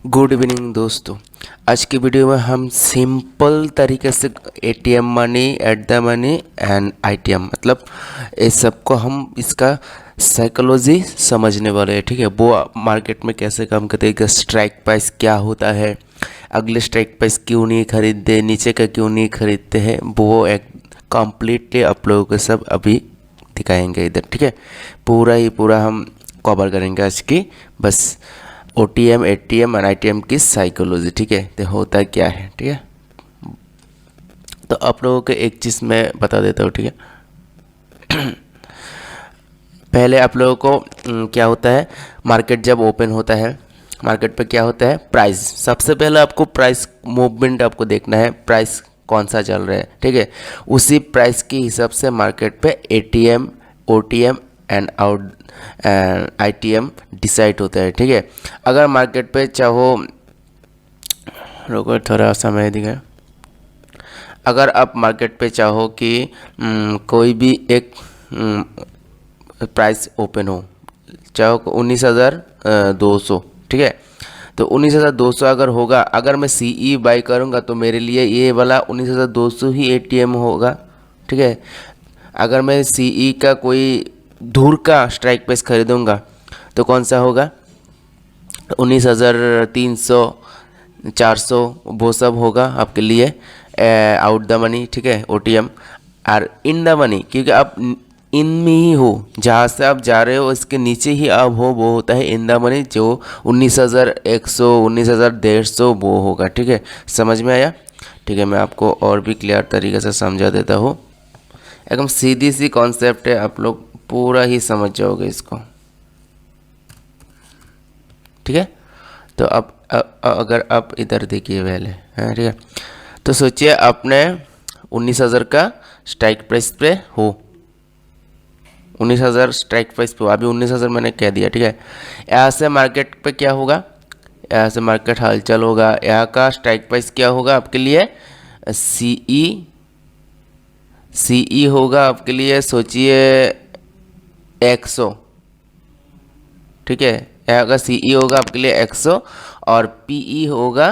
Good evening दोस्तों। आज की वीडियो में हम सिंपल तरीके से ATM money, at the money and ITM मतलब इस सब को हम इसका साइकोलॉजी समझने वाले हैं। ठीक है, वो मार्केट में कैसे काम करते हैं, स्ट्राइक प्राइस क्या होता है, अगले स्ट्राइक प्राइस क्यों नहीं खरीदते, नीचे का क्यों नहीं खरीदते हैं, वो एक कम्प्लीटली आप लोगों को सब अभी दिखाएंगे इधर। ठीक है, पूरा ही पूरा हम कवर करेंगे आज की बस ओटीएम, एटीएम और आईटीएम की साइकोलॉजी। ठीक है, तो होता क्या है। ठीक है, तो आप लोगों को एक चीज़ मैं बता देता हूँ। ठीक है, पहले आप लोगों को क्या होता है, मार्केट जब ओपन होता है, मार्केट पे क्या होता है, प्राइस। सबसे पहले आपको प्राइस मूवमेंट आपको देखना है, प्राइस कौन सा चल रहा है। ठीक है, उसी प्राइस के हिसाब से मार्केट पे ATM, OTM and ITM decide होता है। ठीक है, अगर मार्केट पे चाहो, रुको थोड़ा समय दिखाए, अगर आप मार्केट पे चाहो कि कोई भी एक प्राइस ओपन हो, चाहो 19,200। ठीक है, तो 19,200 अगर होगा, अगर मैं सीई बाई करूँगा तो मेरे लिए ये वाला 19,200 ही एटीएम होगा। ठीक है, अगर मैं सीई का कोई दूर का स्ट्राइक प्राइस खरीदूँगा तो कौन सा होगा, 19,300, 400 वो सब होगा आपके लिए आउट द मनी। ठीक है, ओटीएम और इन द मनी, क्योंकि आप इन में ही हो, जहाँ से आप जा रहे हो इसके नीचे ही आप हो, वो होता है इन द मनी, जो 19,100, 19,150 वो होगा। ठीक है, समझ में आया। ठीक है, मैं आपको और भी क्लियर तरीके से समझा देता हूँ। एकदम सीधी सी कॉन्सेप्ट है, आप लोग पूरा ही समझ जाओगे इसको। ठीक है, तो अब अगर आप इधर देखिए पहले, है ठीक है, तो सोचिए आपने 19,000 का स्ट्राइक प्राइस पे हो, 19,000 स्ट्राइक प्राइस पे हो, अभी 19,000 मैंने कह दिया। ठीक है, यहाँ से मार्केट पे क्या होगा, यहाँ से मार्केट हलचल होगा, यहाँ का स्ट्राइक प्राइस क्या होगा आपके लिए, सीई होगा आपके लिए, सोचिए 100। ठीक है, यहाँ का सीई होगा आपके लिए 100 और पीई होगा,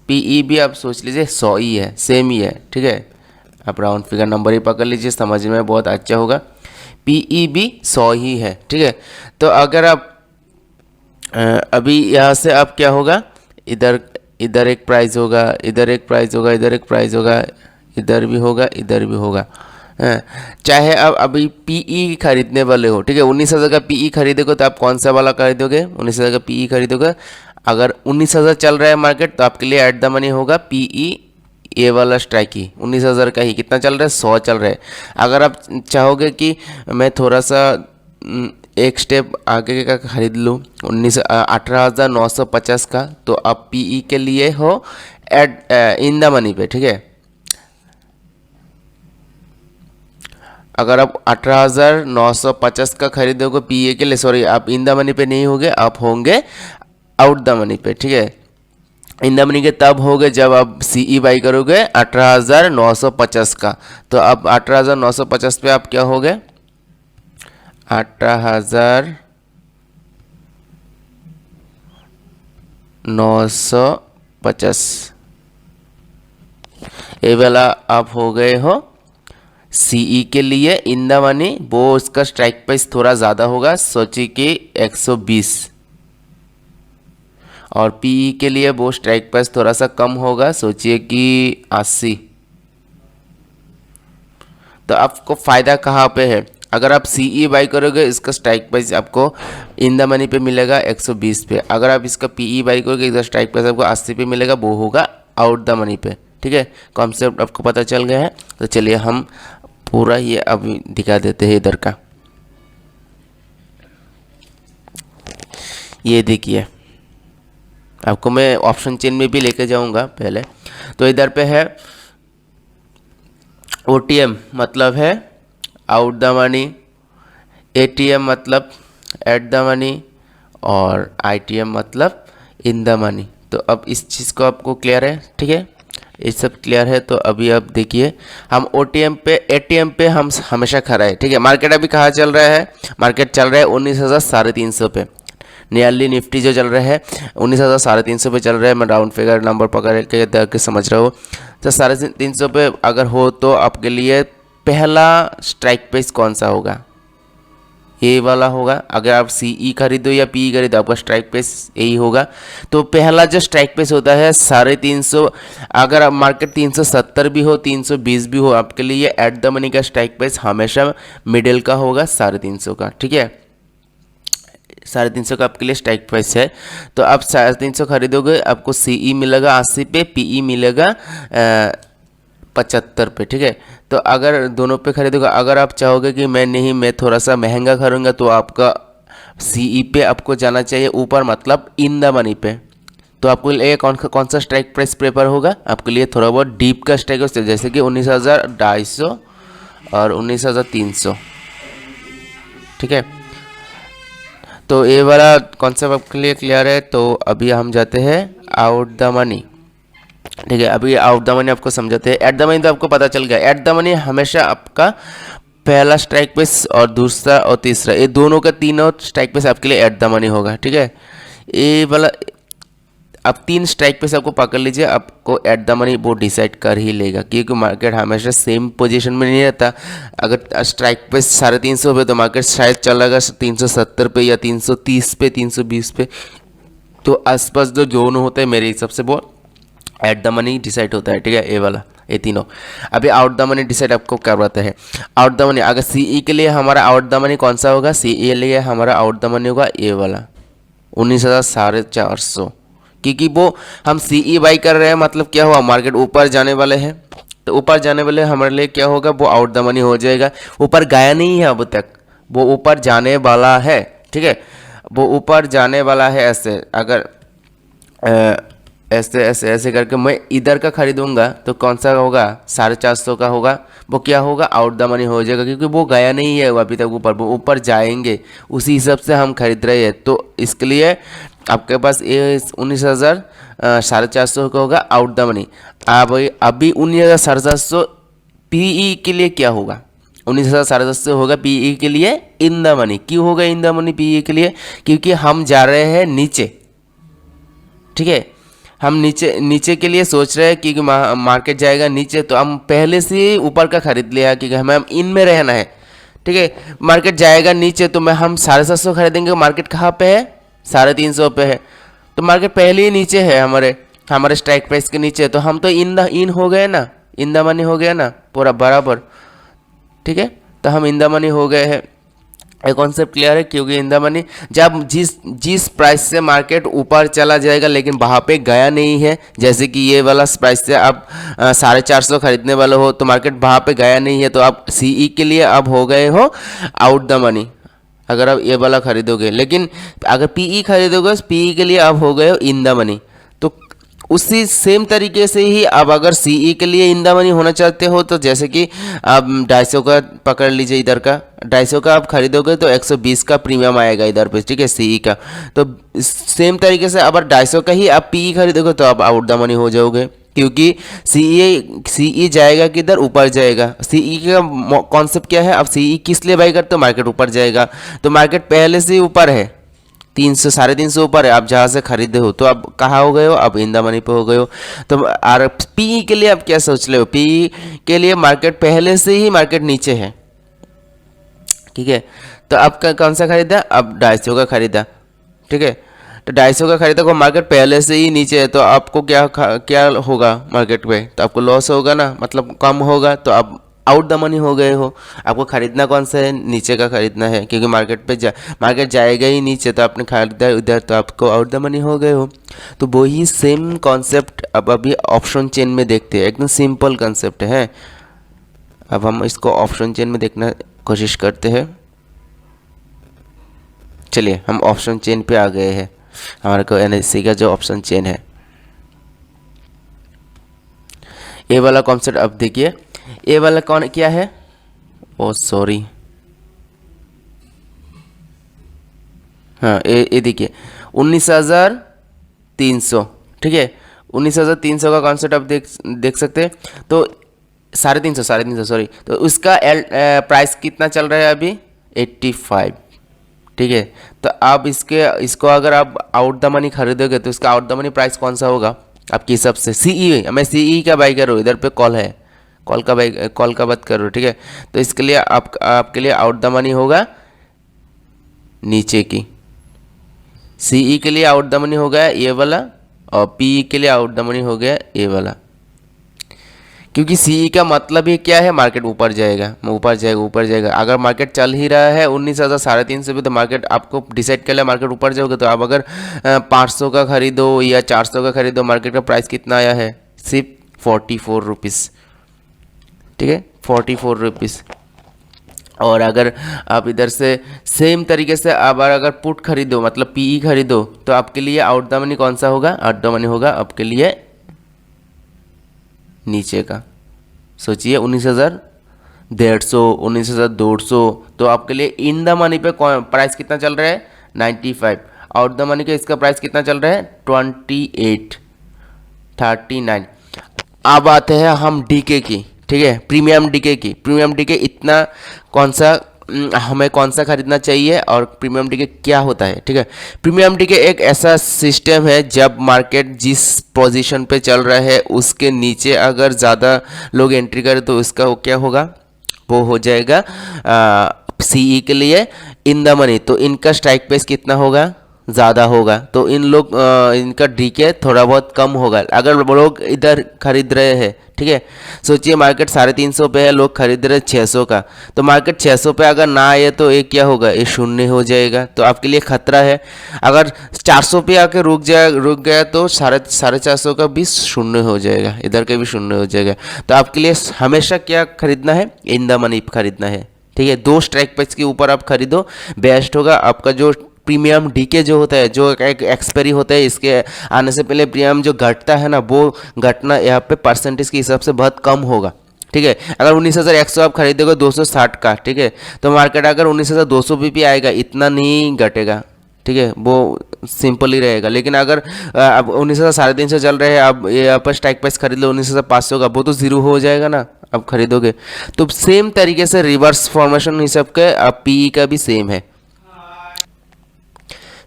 पीई भी आप सोच लीजिए 100 ही है, सेम ही है। ठीक है, आप राउंड फिगर नंबर ही पकड़ लीजिए, समझने में बहुत अच्छा होगा। पीई भी 100 ही है। ठीक है, तो अगर आप अभी यहाँ से आप क्या होगा, इधर इधर एक प्राइस होगा, इधर एक प्राइस होगा, इधर एक प्राइस होगा, इधर भी होगा, इधर भी होगा। हाँ, चाहे आप अभी पीई खरीदने वाले हो, ठीक है, 19,000 का पीई खरीदोगे तो आप कौन सा वाला खरीदोगे, 19,000 का पीई खरीदोगे। अगर 19,000 चल रहा है मार्केट तो आपके लिए एट द मनी होगा पीई, ये वाला स्ट्राइक ही 19,000 का ही। कितना चल रहा है, 100 चल रहा है। अगर आप चाहोगे कि मैं थोड़ा सा एक स्टेप आगे का खरीद लूँ, 18,950 का, तो आप पीई के लिए हो एट इन द मनी पे। ठीक है, अगर आप 18,950 का खरीदोगे पीए के लिए, सॉरी आप इन द मनी पे नहीं होंगे, आप होंगे आउट द मनी पे। ठीक है, इन द मनी के तब होगे जब आप सीई बाई करोगे 18,950 का, तो अब 18,950 पे आप क्या होगे, 18,950 ये वाला आप हो गए हो सीई के लिए इन द मनी। वो उसका स्ट्राइक प्राइस थोड़ा ज़्यादा होगा, सोचिए कि 120, और पीई के लिए वो स्ट्राइक प्राइस थोड़ा सा कम होगा, सोचिए कि 80। तो आपको फ़ायदा कहाँ पे है, अगर आप सीई बाई करोगे इसका स्ट्राइक प्राइस आपको इन द मनी पे मिलेगा 120 पे, अगर आप इसका पीई बाई करोगे इसका स्ट्राइक प्राइस आपको 80 पे मिलेगा, वो होगा आउट द मनी पे। ठीक है, कॉन्सेप्ट आपको पता चल गया है। तो चलिए हम पूरा ये अभी दिखा देते हैं इधर का। ये देखिए, आपको मैं ऑप्शन चेन में भी लेके जाऊंगा पहले। तो इधर पे है ओटीएम मतलब है आउट द मनी, एटीएम मतलब एट द मनी, और आईटीएम मतलब इन द मनी। तो अब इस चीज़ को आपको क्लियर है। ठीक है, ये सब क्लियर है। तो अभी आप देखिए, हम ओटीएम पे, एटीएम पे हम हमेशा खड़ा है। ठीक है, मार्केट अभी कहाँ चल रहा है, मार्केट चल रहा है 19,350 पे। नियरली निफ्टी जो चल रहा है 19,350 पे चल रहा है। मैं राउंड फिगर नंबर पकड़ के दर के समझ रहा हूँ। तो 350 पे अगर हो तो आपके लिए पहला स्ट्राइक प्राइस कौन सा होगा? ये वाला होगा। अगर आप सीई खरीदो या पीई खरीदो आपका स्ट्राइक प्राइस यही होगा। तो पहला जो स्ट्राइक प्राइस होता है 350। अगर आप मार्केट 370 भी हो 320 भी हो आपके लिए एट द मनी का स्ट्राइक प्राइस हमेशा मिडिल का होगा 350 का। ठीक है, 350 का आपके लिए स्ट्राइक प्राइस है। तो आप 350 खरीदोगे आपको सीई मिलेगा 80 पे, पीई मिलेगा 75 पे। ठीक है, तो अगर दोनों पे खरीदोगे, अगर आप चाहोगे कि मैं थोड़ा सा महंगा खरीदूंगा तो आपका सीई पे आपको जाना चाहिए ऊपर, मतलब इन द मनी पे। तो आपको लिए कौन सा स्ट्राइक प्राइस प्रेफर होगा? आपके लिए थोड़ा बहुत डीप का स्ट्राइक प्राइस, जैसे कि 19,250 और 19,300। ठीक है, तो ये वाला कॉन्सेप्ट आपके लिए क्लियर है। तो अभी हम जाते हैं आउट द मनी। ठीक है, अभी आउट द मनी आपको समझाते हैं। एट द मनी तो आपको पता चल गया। एट द मनी हमेशा आपका पहला स्ट्राइक प्राइस और दूसरा और तीसरा, ये दोनों का तीनों स्ट्राइक प्राइस आपके लिए एट द मनी होगा। ठीक है, ये वाला अब 3 स्ट्राइक प्राइस आपको पकड़ लीजिए, आपको एट द मनी वो डिसाइड कर ही लेगा, क्योंकि मार्केट हमेशा सेम पोजीशन में नहीं रहता। अगर स्ट्राइक प्राइस 350 पे तो मार्केट शायद चलेगा 370 पे या 330 पे, 320 पे। तो आसपास जो जोन होता है मेरे हिसाब से वो एट द मनी डिसाइड होता है। ठीक है, ये वाला, ये तीनों। अभी आउट द मनी डिसाइड आपको करवाता है। आउट द मनी अगर सीई के लिए हमारा आउट द मनी कौन सा होगा? सीई के लिए हमारा आउट द मनी होगा ये वाला 19,450, क्योंकि वो हम सीई बाई कर रहे हैं, मतलब क्या हुआ, मार्केट ऊपर जाने वाले हैं। तो ऊपर जाने वाले हमारे लिए क्या होगा, वो आउट द मनी हो जाएगा। ऊपर गया नहीं है अब तक, वो ऊपर जाने वाला है। ठीक है, वो ऊपर जाने वाला है। ऐसे अगर ऐसे ऐसे ऐसे करके मैं इधर का खरीदूंगा तो कौन सा होगा? 450 का होगा। वो क्या होगा? आउट द मनी हो जाएगा, क्योंकि वो गया नहीं है अभी तक ऊपर, वो ऊपर जाएंगे, उसी हिसाब से हम खरीद रहे हैं। तो इसके लिए आपके पास ये 19,450 का होगा आउट द मनी। अब अभी 19,450 पीई के लिए क्या होगा? 19,450 होगा पीई के लिए इन द मनी। क्यों होगा इन द मनी पीई के लिए? क्योंकि हम जा रहे हैं नीचे। ठीक है, हम नीचे के लिए सोच रहे हैं, क्योंकि मार्केट जाएगा नीचे, तो हम पहले से ऊपर का खरीद लिया, क्योंकि हमें इन में रहना है। ठीक है, मार्केट जाएगा नीचे तो हम 750 खरीदेंगे। मार्केट कहाँ पे है? 350 पे है। तो मार्केट पहले ही नीचे है, हमारे स्ट्राइक प्राइस के नीचे। तो हम तो इन हो गए ना, इन द मनी हो गया ना पूरा बराबर। ठीक है, तो हम इन द मनी हो गए हैं। ये कॉन्सेप्ट क्लियर है? क्योंकि इन द मनी जब जिस प्राइस से मार्केट ऊपर चला जाएगा लेकिन वहाँ पे गया नहीं है, जैसे कि ये वाला प्राइस से आप 450 खरीदने वाले हो तो मार्केट वहाँ पे गया नहीं है, तो आप सीई के लिए अब हो गए हो आउट द मनी अगर आप ये वाला खरीदोगे। लेकिन अगर पीई खरीदोगे पीई के लिए अब हो गए हो इन द मनी। तो उसी सेम तरीके से ही अब अगर सीई के लिए इन द मनी होना चाहते हो तो जैसे कि आप 250 का पकड़ लीजिए, इधर का 250 का आप खरीदोगे तो 120 का प्रीमियम आएगा इधर पे। ठीक है, सीई का। तो सेम तरीके से अगर 250 का ही आप पीई खरीदोगे तो आप आउट द मनी हो जाओगे, क्योंकि सीई जाएगा किधर? ऊपर जाएगा। सीई का कॉन्सेप्ट क्या है? अब सीई किस लिए बाई करते हो? मार्केट ऊपर जाएगा, तो मार्केट पहले से ऊपर है 300 350 ऊपर है, आप जहाँ से खरीदे हो तो अब कहाँ हो गए हो? अब इन द मनी पे हो गए हो। तो आर पी के लिए आप क्या सोच रहे हो? पी के लिए मार्केट पहले से ही मार्केट नीचे है। ठीक है, तो अब कौन सा खरीदा? अब 250 का खरीदा। ठीक है, तो 250 का खरीदा को मार्केट पहले से ही नीचे है, तो आपको क्या होगा मार्केट पे? तो आपको लॉस होगा ना, मतलब कम होगा। तो आप आउट द मनी हो गए हो। आपको खरीदना कौन सा है? नीचे का खरीदना है, क्योंकि मार्केट जाएगा ही नीचे, तो आपने खरीदा उधर तो आपको आउट द मनी हो गए हो। तो वही सेम कॉन्सेप्ट अब अभी ऑप्शन चेन में देखते हैं। एकदम सिंपल कॉन्सेप्ट है। अब हम इसको ऑप्शन चेन में देखना कोशिश करते हैं। चलिए हम ऑप्शन चेन पे आ गए हैं। हमारे को एनएससी का जो ऑप्शन चेन है, ये वाला कॉन्सेप्ट अब देखिए। ये वाला कौन क्या है? ओ सॉरी, हाँ ये देखिए 19,300। ठीक है, 19,300 का कॉन्सेप्ट आप देख सकते हैं। तो 350 सॉरी, तो उसका प्राइस कितना चल रहा है अभी? 85। ठीक है। तो आप इसको अगर आप आउट द मनी खरीदोगे तो इसका आउट द मनी प्राइस कौन सा होगा आपके हिसाब से? सीई, मैं सीई का बाई कर रहा हूँ, इधर पे कॉल है, कॉल का बात कर रहा हूँ, ठीक है। तो इसके लिए आपके लिए आउट द मनी होगा नीचे की, सीई के लिए आउट द मनी हो गया ये वाला, और पीई के लिए आउट द मनी हो गया ये वाला। क्योंकि सीई का मतलब ही क्या है, मार्केट ऊपर जाएगा, ऊपर जाएगा, ऊपर जाएगा। अगर मार्केट चल ही रहा है 19,350 पे, तो मार्केट आपको डिसाइड कर लिया मार्केट ऊपर जाओगे, तो आप अगर 500 का खरीदो या 400 का खरीदो, मार्केट का प्राइस कितना आया है? सिर्फ 44 रुपीज़, ठीक है, 44 रुपीज़। और अगर आप इधर से सेम तरीके से आप अगर पुट खरीदो, मतलब पीई खरीदो, तो आपके लिए आउट द मनी कौन सा होगा? आउट द मनी होगा आपके लिए नीचे का। सोचिए 19,150, 19,200, तो आपके लिए इन द मनी पे प्राइस कितना चल रहा है? 95। आउट द मनी का इसका प्राइस कितना चल रहा है? 28, 39। अब आते हैं हम डीके की, ठीक है, प्रीमियम डीके की। प्रीमियम डीके इतना हमें कौन सा खरीदना चाहिए और प्रीमियम डीके क्या होता है, ठीक है। प्रीमियम डीके एक ऐसा सिस्टम है जब मार्केट जिस पोजीशन पे चल रहा है उसके नीचे अगर ज़्यादा लोग एंट्री करें तो उसका वो क्या होगा? वो हो जाएगा सीई के लिए इन द मनी। तो इनका स्ट्राइक प्राइस कितना होगा? ज़्यादा होगा, तो इनका डीके थोड़ा बहुत कम होगा अगर लोग इधर खरीद रहे हैं, ठीक है। सोचिए मार्केट 350 पे है, लोग खरीद रहे हैं 600 का, तो मार्केट 600 पे अगर ना आए तो ये क्या होगा? ये शून्य हो जाएगा, तो आपके लिए खतरा है। अगर 400 पे आके रुक गया तो 450 का भी शून्य हो जाएगा, इधर का भी शून्य हो जाएगा। तो आपके लिए हमेशा क्या खरीदना है? इन द मनी खरीदना है, ठीक है। 2 स्ट्राइक प्राइस के ऊपर आप खरीदो, बेस्ट होगा। आपका जो प्रीमियम डीके जो होता है, जो एक एक्सपायरी होता है, इसके आने से पहले प्रीमियम जो घटता है ना, वो घटना यहाँ पे परसेंटेज के हिसाब से बहुत कम होगा, ठीक है। अगर 19,100 आप खरीदोगे 260 का, ठीक है, तो मार्केट अगर 19,200 भी आएगा, इतना नहीं घटेगा, ठीक है, वो सिंपल ही रहेगा। लेकिन अगर अब 19,350 चल रहे हैं, अब यहाँ पर स्ट्राइक प्राइस खरीद लो 19,500 का, वो तो जीरो हो जाएगा ना अब खरीदोगे। तो सेम तरीके से रिवर्स फॉर्मेशन हिसाब के अब पीई का भी सेम है।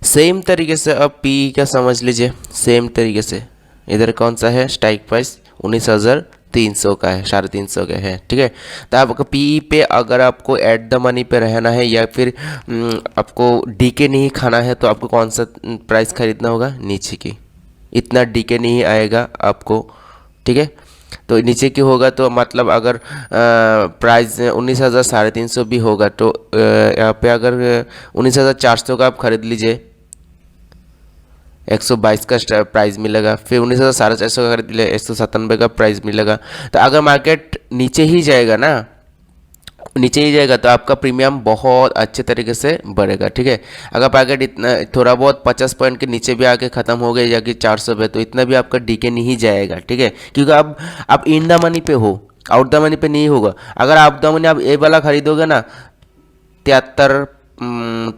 सेम तरीके से अब पी का समझ लीजिए, सेम तरीके से इधर कौन सा है? स्ट्राइक प्राइस 19,300 का है, 350 का है, ठीक है। तो आपको पी पे अगर आपको एट द मनी पे रहना है या फिर आपको डीके नहीं खाना है, तो आपको कौन सा प्राइस खरीदना होगा? नीचे की, इतना डीके नहीं आएगा आपको, ठीक है। तो नीचे की होगा तो मतलब अगर प्राइस 19,350 भी होगा, तो यहाँ पे अगर 19,400 का आप खरीद लीजिए, 122 का प्राइस मिलेगा। फिर 19,450 का खरीद लिया, 197 का प्राइस मिलेगा। तो अगर मार्केट नीचे ही जाएगा ना, नीचे ही जाएगा, तो आपका प्रीमियम बहुत अच्छे तरीके से बढ़ेगा, ठीक है। अगर मार्केट इतना थोड़ा बहुत 50 पॉइंट के नीचे भी आके ख़त्म हो गए जाके 400 पे, तो इतना भी आपका डीके नहीं जाएगा, ठीक है। क्योंकि अब आप इन द मनी पे हो, आउट द मनी पे नहीं होगा। अगर आउट द मनी आप ए वाला खरीदोगे ना 73,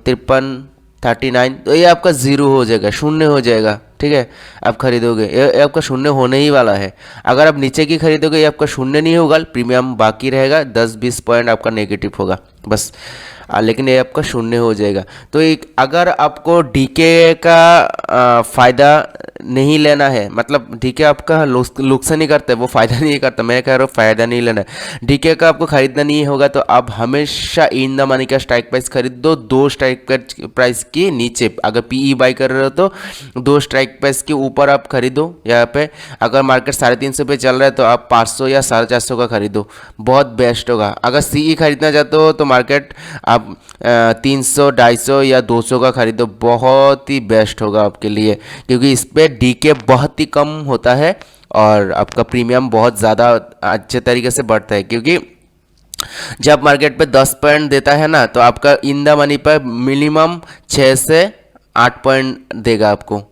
53, 39, तो ये आपका ज़ीरो हो जाएगा, शून्य हो जाएगा, ठीक है। आप खरीदोगे ये आपका शून्य होने ही वाला है। अगर आप नीचे की खरीदोगे ये आपका शून्य नहीं होगा, प्रीमियम बाकी रहेगा, 10-20 पॉइंट आपका नेगेटिव होगा बस, लेकिन ये आपका शून्य हो जाएगा। तो एक अगर आपको डीके का फ़ायदा नहीं लेना है, मतलब डीके आपका नुकसान नहीं करता है, वो फ़ायदा नहीं करता, मैं कह रहा हूँ फ़ायदा नहीं लेना है, डीके का आपको खरीदना नहीं होगा, तो आप हमेशा इन द मनी का स्ट्राइक प्राइस खरीद दो, 2 स्ट्राइक प्राइस के नीचे। अगर पीई बाई कर रहे हो तो 2 स्ट्राइक प्राइस के ऊपर आप खरीदो। यहाँ पे अगर मार्केट 350 पे चल रहा है तो आप 500 या 450 का खरीदो, बहुत बेस्ट होगा। अगर सीई खरीदना चाहते हो तो मार्केट आप 300, 250 या 200 का खरीदो, बहुत ही बेस्ट होगा आपके लिए, क्योंकि इस पर डीके बहुत ही कम होता है और आपका प्रीमियम बहुत ज़्यादा अच्छे तरीके से बढ़ता है। क्योंकि जब मार्केट पे 10 पॉइंट देता है ना, तो आपका इन द मनी पर मिनिमम 6 से 8 पॉइंट देगा आपको,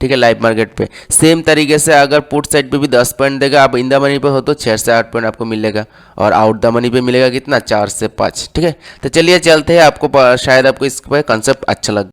ठीक है, लाइव मार्केट पे। सेम तरीके से अगर पुट साइड पे भी 10 पॉइंट देगा, आप इन द मनी पे हो तो 6 से 8 पॉइंट आपको मिलेगा, और आउट द मनी पे मिलेगा कितना? 4 से 5, ठीक है। तो चलिए चलते हैं, आपको शायद आपको इस पर कंसेप्ट अच्छा लग